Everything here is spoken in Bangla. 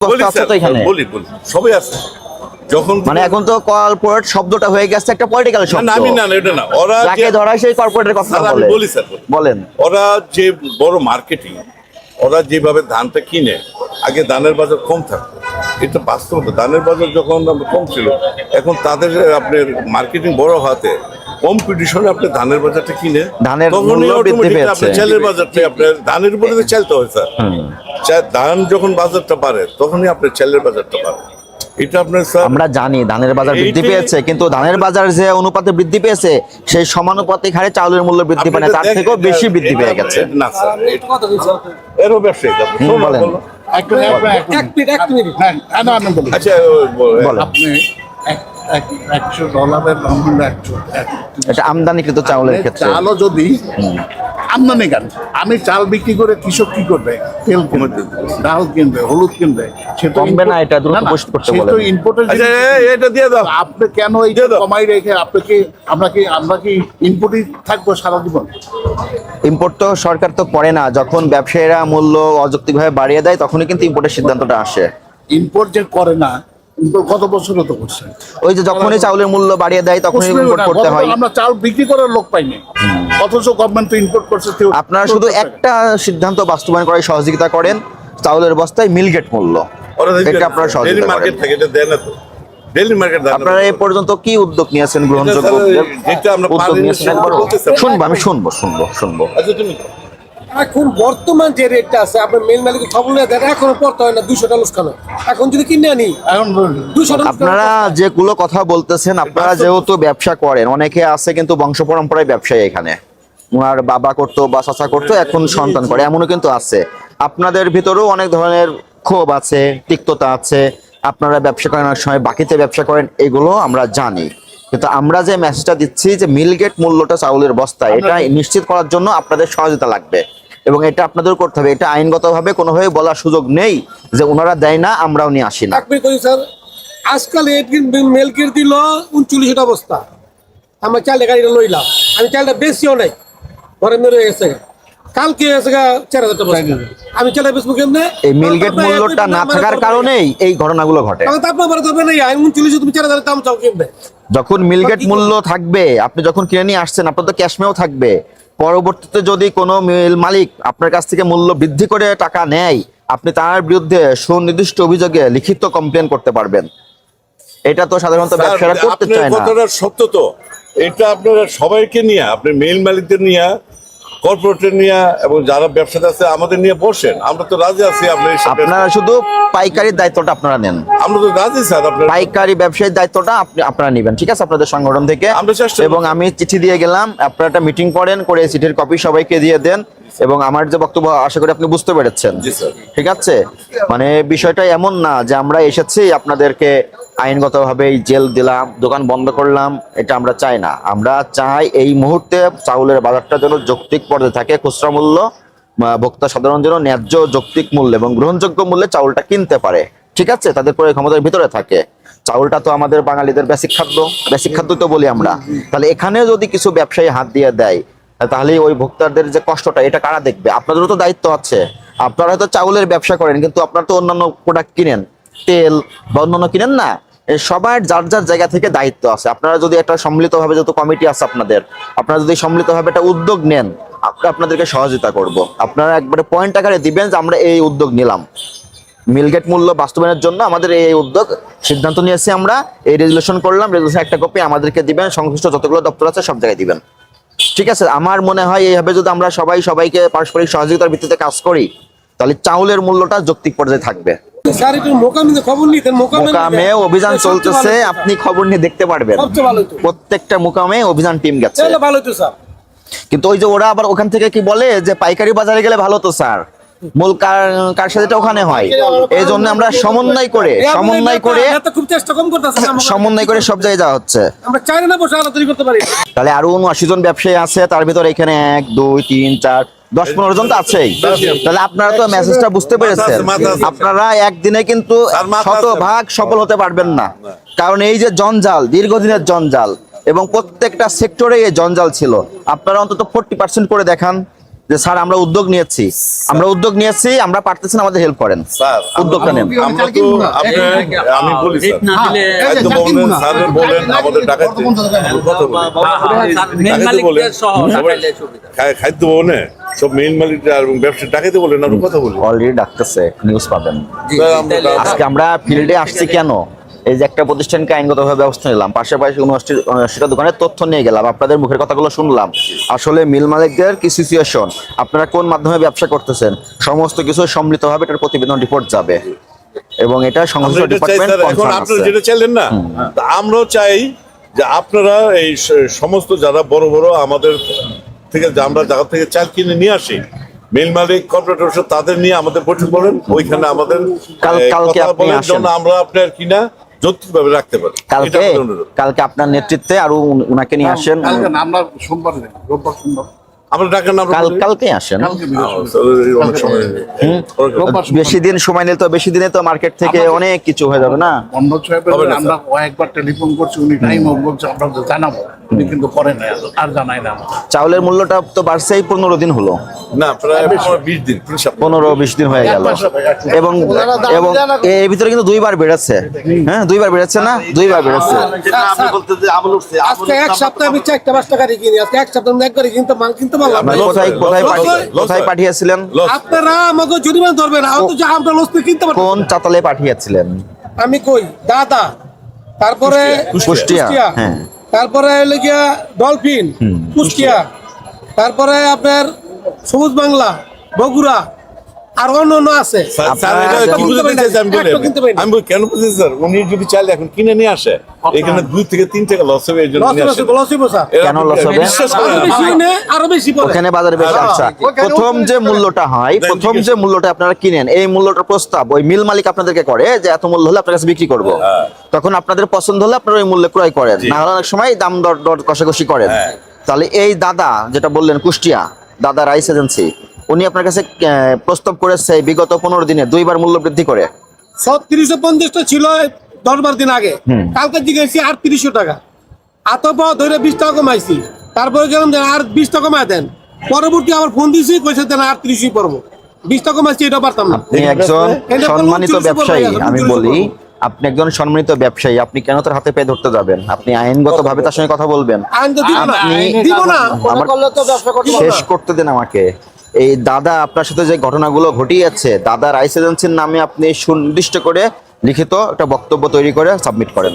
আছে তো এখানে বলি সবই আছে। যখন মানে এখন তো কর্পোরেট শব্দটা হয়ে গেছে একটা পলিটিক্যাল শব্দ। না আমি না এটা না, ওরা যাকে ধরা সেই কর্পোরেটের কথা আমি বলে। বলি স্যার, বলেন। ওরা যে বড় মার্কেটিং, ওরা যেভাবে ধানটা কিনে, আগে ধানের বাজার কম থাকতো, এটা বাস্তব। ধানের বাজার যখন কম ছিল, এখন তাদের আপনার মার্কেটিং বড় হাতে কম্পিটিশনে আপনি ধানের বাজারটা কিনে ধানের তখনই মূল্য বৃদ্ধি অটোমেটিক পেয়েছে। আপনার চালের বাজারটা আপনার ধানের উপরে তো চালতে হয় স্যার। ধান যখন বাজারটা বাড়ে তখনই আপনার চালের বাজারটা বাড়ে। এটা আপনার স্যার আমরা জানি ধানের বাজার বৃদ্ধি পেয়েছে, কিন্তু ধানের বাজার যে অনুপাতে বৃদ্ধি পেয়েছে সেই সমানুপাতিক হারে চাউলের মূল্য বৃদ্ধি পায় না, তার থেকেও বেশি বৃদ্ধি পেয়ে গেছে। না স্যার, এরও ব্যবসায়ী বলেন। আচ্ছা আপনি $100 এটা আমদানিকৃত চাউলের ক্ষেত্রে। চালও যদি আমদানি কেন, আমি চাল বিক্রি করে কৃষক কি করবে? তেল কিনবে, ডাল কিনবে, হলুদ কিনবে, সে তো কমবে না, এটা দ্রুত পোস্ট করতে বলেন। ইম্পোর্টের। আচ্ছা এটা দিয়ে দাও। আপনি কেন এইটা কমাই রেখে আমরা কি ইম্পোর্টই থাকবো সারা জীবন? ইম্পোর্ট তো সরকার তো করে না, যখন ব্যবসায়ীরা মূল্য অযৌক্তিকভাবে বাড়িয়ে দেয় তখনই কিন্তু ইম্পোর্টের সিদ্ধান্তটা আসে। ইম্পোর্ট যে করে না, কত বছর তো করছে। ওই যে যখনই চাউলের মূল্য বাড়িয়ে দেয় তখনই ইম্পোর্ট করতে হয়। আমরা চাল বিক্রি করার লোক পাইনি, অথচ গভর্নমেন্ট তো ইম্পোর্ট করছে। আপনারা শুধু একটা সিদ্ধান্ত বাস্তবায়ন করার সহযোগিতা করেন, চাউলের বস্তায় মিলগেট মূল্য, এটা আপনারা সহযোগিতা করেন। মার্কেট থেকে এটা দেয় না তো, ডেইলি মার্কেট দেয় না। আপনারা এই পর্যন্ত কি উদ্যোগ নিয়েছেন গ্রহণযোগ্য যেটা আমরা উদ্যোগ নিয়েছেন একবার শুনবো, আমি শুনবো। আচ্ছা তুমি এখন বর্তমান যে রেটটা আছে আপনার মেল মালিক খবর নিয়ে দেন, এখনো পড়তে হয় না $200 খানো। এখন যদি কিনে আনি এখন $200 আপনারা যেগুলো কথা বলতেছেন, আপনারা যেহেতু ব্যবসা করেন, অনেকে আছে কিন্তু বংশ পরম্পরায় ব্যবসায়ী, এখানে ওনার বাবা করতো বা চাচা করতো, এখন সন্তান করে, এমনও কিন্তু আছে। আপনাদের ভিতরেও অনেক ধরনের ক্ষোভ আছে, তিক্ততা আছে, আপনারা ব্যবসা করেন অনেক সময় বাকিতে ব্যবসা করেন, এগুলো আমরা জানি। কিন্তু আমরা যে মেসেজটা দিচ্ছি যে মিলগেট মূল্যটা চাউলের বস্তায়, এটা নিশ্চিত করার জন্য আপনাদের সহযোগিতা লাগবে এবং এটা আপনাদের করতে হবে। এটা আইনগতভাবে কোনোভাবে বলার সুযোগ নেই যে ওনারা দেয় না আমরাও নিয়ে আসি না। স্যার আজকাল মেলকের দিল 39 বস্তা, আমরা চালটা গাড়িটা লইলাম, আমি চালটা বেশিও নাই, ঘরে মেরে গেছে। কালকে হয়েছে 4000 বস্তা, আমি চালটা বেশবো কেমনে? এই মিলগেট মূল্যটা না থাকার কারণেই এই ঘটনাগুলো ঘটে। তুমি 4000 দাম চাও কেমনে? যখন মিলগেট মূল্য থাকবে, আপনি যখন কিনে নিয়ে আসছেন, আপনার তো ক্যাশমেও থাকবে। পরবর্তীতে যদি কোনো মিল মালিক আপনার কাছ থেকে মূল্য বৃদ্ধি করে টাকা নেয়, আপনি তার বিরুদ্ধে সুনির্দিষ্ট অভিযোগে লিখিত কমপ্লেন করতে পারবেন। এটা তো সাধারণত ব্যবসায়ীরা করতে চায় না। কথাটা সত্য তো, এটা আপনারা সবাইকে নিয়ে, আপনি মেল মালিকদের নিয়ে, কর্পোরেটের নিয়ে এবং যারা ব্যবসাতে আছে আমাদের নিয়ে বসেন, আমরা তো রাজি আছি। আপনারা শুধু পাইকারির দায়িত্বটা আপনারা নেন, আমরা তো রাজি স্যার। পাইকারি ব্যবসায়ীর দায়িত্বটা আপনারা নেবেন, ঠিক আছে, আপনাদের সংগঠন থেকে। এবং আমি চিঠি দিয়ে গেলাম, আপনারা একটা মিটিং করেন, করে চিঠির কপি সবাইকে দিয়ে দেন। এবং আমার যে বক্তব্য আশা করি আপনি বুঝতে পেরেছেন, ঠিক আছে? মানে বিষয়টা এমন না যে আমরা এসেছি আপনাদেরকে আইনগতভাবে জেল দিলাম, দোকান বন্ধ করলাম, এটা আমরা চাই না। আমরা চাই এই মুহূর্তে চাউলের বাজারটা যেন যৌক্তিক পর্যায়ে থাকে, খুচরা মূল্য ভোক্তা সাধারণ যেন ন্যায্য যৌক্তিক মূল্য এবং গ্রহণযোগ্য মূল্যে চাউলটা কিনতে পারে, ঠিক আছে, তাদের পরে ক্ষমতার ভিতরে থাকে। চাউলটা তো আমাদের বাঙালিদের বেসিক খাদ্য তো বলি আমরা। তাহলে এখানে যদি কিছু ব্যবসায়ী হাত দিয়ে দেয়, তাহলে ওই ভোক্তাদের যে কষ্টটা, এটা কারা দেখবে? আপনাদেরও তো দায়িত্ব আছে। আপনারা হয়তো চাউলের ব্যবসা করেন, কিন্তু আপনারা তো অন্যান্য প্রোডাক্ট কিনেন, তেল বা অন্যান্য কিনেন না। সবার যার যার জায়গা থেকে দায়িত্ব আছে। আপনারা যদি একটা সম্মিলিতভাবে, যত কমিটি আছে আপনারা যদি সম্মিলিতভাবে একটা উদ্যোগ নেন, আমরা আপনাদেরকে সহযোগিতা করব। আপনারা একবারে পয়েন্ট আকারে দিবেন যে আমরা এই উদ্যোগ নিলাম, মিলগেট মূল্য বাস্তবায়নের জন্য আমাদের এই উদ্যোগ সিদ্ধান্ত নিয়েছি, আমরা এই রেজুলেশন করলাম, রেজুলেশন একটা কপি আমাদেরকে দিবেন, সংশ্লিষ্ট যতগুলো দপ্তর আছে সব জায়গায় দিবেন, ঠিক আছে? আমার মনে হয় এইভাবে যদি আমরা সবাইকে পারস্পরিক সহযোগিতার ভিত্তিতে কাজ করি, তাহলে চাউলের মূল্যটা যৌক্তিক পর্যায়ে থাকবে। মোকামে অভিযান চলতেছে, আপনি খবর নিয়ে দেখতে পারবেন, প্রত্যেকটা মোকামে অভিযান টিম গেছে। কিন্তু ওই যে ওরা আবার ওখান থেকে কি বলে যে পাইকারি বাজারে গেলে ভালো তো স্যার, মূল কারসাজিটা ওখানে হয়। এই জন্য আমরা সমন্বয় করে সব জায়গায় যাওয়া হচ্ছে। তাহলে আরো 79 জন ব্যবসায়ী আছে, তার ভিতরে এখানে 1 2 3 4 10 15 জন তো আছেই। তাহলে আপনারা তো মেসেজটা বুঝতে পেরেছেন। আপনারা একদিনে কিন্তু শতভাগ সফল হতে পারবেন না, কারণ এই যে জঞ্জাল, দীর্ঘদিনের জঞ্জাল এবং প্রত্যেকটা সেক্টরে এই জঞ্জাল ছিল। আপনারা অন্তত 40% করে দেখান যে স্যার আমরা উদ্যোগ নিয়েছি, আমরা পারতেছি না, আমাদের হেল্প করেন, স্যার উদ্যোগটা নেন। আমরা তো আমি বলি স্যার খাদ্য ভবনের স্যার বলেন আমাদের ডাকাইতে কথা বলি খাদ্য ভবনে সব মেইন মালিক এবং ব্যবসা ডাকাইতে বলেন আমরা কথা বলি অলরেডি ডাকতেছে, নিউজ পাবেন। স্যার, আমরা- আজকে আমরা ফিল্ডে আসছি কেন, এই যে একটা প্রতিষ্ঠানকে আইনগতভাবে ব্যবস্থা নিলাম, পাশাপাশি 79টা দোকানের তথ্য নিয়ে গেলাম, আপনাদের মুখের কথাগুলো শুনলাম, আসলে মিল মালিকদের কি সিচুয়েশন, আপনারা কোন মাধ্যমে ব্যবসা করতেছেন, সমস্ত কিছু সম্মিলিতভাবে এটার প্রতিবেদন রিপোর্ট যাবে এবং এটা আমরা সংশ্লিষ্ট এটা চাই ডিপার্টমেন্ট স্যার। এখন কনসার্ন আপনারা আছে। যেটা চাইলেন না, তা আমরাও চাই যে আপনারা এই সমস্ত যারা বড় বড় আমাদের থেকে যে আমরা জায়গা থেকে চাল কিনে নিয়ে আসি, মিল মালিক কর্পোরেটর তাদের নিয়ে আমাদের বৈঠক করেন, ওইখানে আমাদের কালকে কথা আপনি বলেন আসেন। যেন আমরা আপনার কিনা যৌক্তিকভাবে রাখতে পারি। এটা কালকে আমাদের অনুরোধ। কালকে আপনার নেতৃত্বে আরো উনাকে নিয়ে আসেন, কালকে না, আমরা সোমবার দিন, রোববার সোমবার আমরা ডাকেন না, আমরা বলি। কালকে আসেন। কালকে বৃহস্পতিবার। স্যার, অনেক সময় রোববার বেশি দিন সময় নিলে তো, বেশি দিনে তো মার্কেট থেকে অনেক কিছু হয়ে যাবে না। বন্ধ সাহেবের হবে না, আমরা কয়েকবার টেলিফোন করছি, উনি টাইম বলছে আমরা তো জানাবো, উনি কিন্তু করেন না, আর জানাই না। চাউলের মূল্যটা তো বাড়ছে, এই 15 দিন হলো, না প্রায় 20 দিন 3 সপ্তাহ 15-20 দিন হয়ে গেল, এবং এবং এর ভিতরে কিন্তু 2বার বেড়েছে, হ্যাঁ 2বার বেড়েছে না, 2বার বেড়েছে। আজকে এক সপ্তাহে আমি 4-5 টাকা কিনি, আজকে এক সপ্তাহ একবারে কিনতে মাল কিনতে পারলাম না। আপনারা কোথায় পাঠিয়েছিলেন, আপনারা আমাকে জরিমানা ধরবেন, তো যা আমরা লস কিনতে পারবো। কোন চাতালে পাঠিয়েছিলেন? আমি কই দাদা, তারপরে কুষ্টিয়া, হ্যাঁ। তারপরে হলো গিয়া ডলফিন কুষ্টিয়া, তারপরে আপনার সবুজ বাংলা বগুড়া, আর অন্য অন্য আছে। স্যার, এটা কি বুঝতে চাইছে আমি বলি? আমি বলি, কেন বুঝেছি স্যার, উনি যদি চাইলে এখন কিনে নিয়ে আসে, এখানে 2 থেকে 3 টাকা লস হবে, এই জন্য নিয়ে আসে। কেন loss হবে? বিশ্বাস করেন, আরো বেশি পড়ে। ওখানে বাজারে বেশি। আচ্ছা, প্রথম যে মূল্যটা হয়, প্রথম যে মূল্যটা আপনারা কিনেন, এই মূল্যটার প্রস্তাব ওই মিল মালিক আপনাদেরকে করে যে এত মূল্য হলে আপনার কাছে বিক্রি করব, তখন আপনাদের পছন্দ হলে আপনারা ওই মূল্যে ক্রয় করেন, না হলে অনেক সময় দাম দর কষাকষি করেন। তাহলে এই দাদা যেটা বললেন কুষ্টিয়া দাদা রাইস এজেন্সি, উনি আপনার কাছে প্রস্তাব করেছে বিগত 15 দিনে 2বার মূল্য বৃদ্ধি করে। 350 ছিল 10-12 দিন আগে, কালকে জিজ্ঞেসি আর 300 টাকা, আতপা ধরে 20 টাকা কমাইছি, তারপরে গেলাম যে আর 20 টাকা কমায় দেন, পরবর্তী আবার ফোন দিয়েছি কইছে দেন আর 30 পড়বো, 20 টাকা কমাইছি, এটা পারতাম না। আপনি একজন সম্মানিত ব্যবসায়ী, আমি বলি আপনি একজন সম্মানিত ব্যবসায়ী, আপনি কেন তার হাতে পেয়ে ধরতে যাবেন? আপনি আইনগতভাবে তার সঙ্গে কথা বলবেন। আইন তো দিব না, আপনি- দিব না, আমার শেষ করতে দেন আমাকে। এই দাদা আপনার সাথে যে ঘটনাগুলো ঘটিয়েছে, দাদা রাইস এজেন্সির নামে আপনি সুনির্দিষ্ট করে লিখিত একটা বক্তব্য তৈরি করে সাবমিট করেন।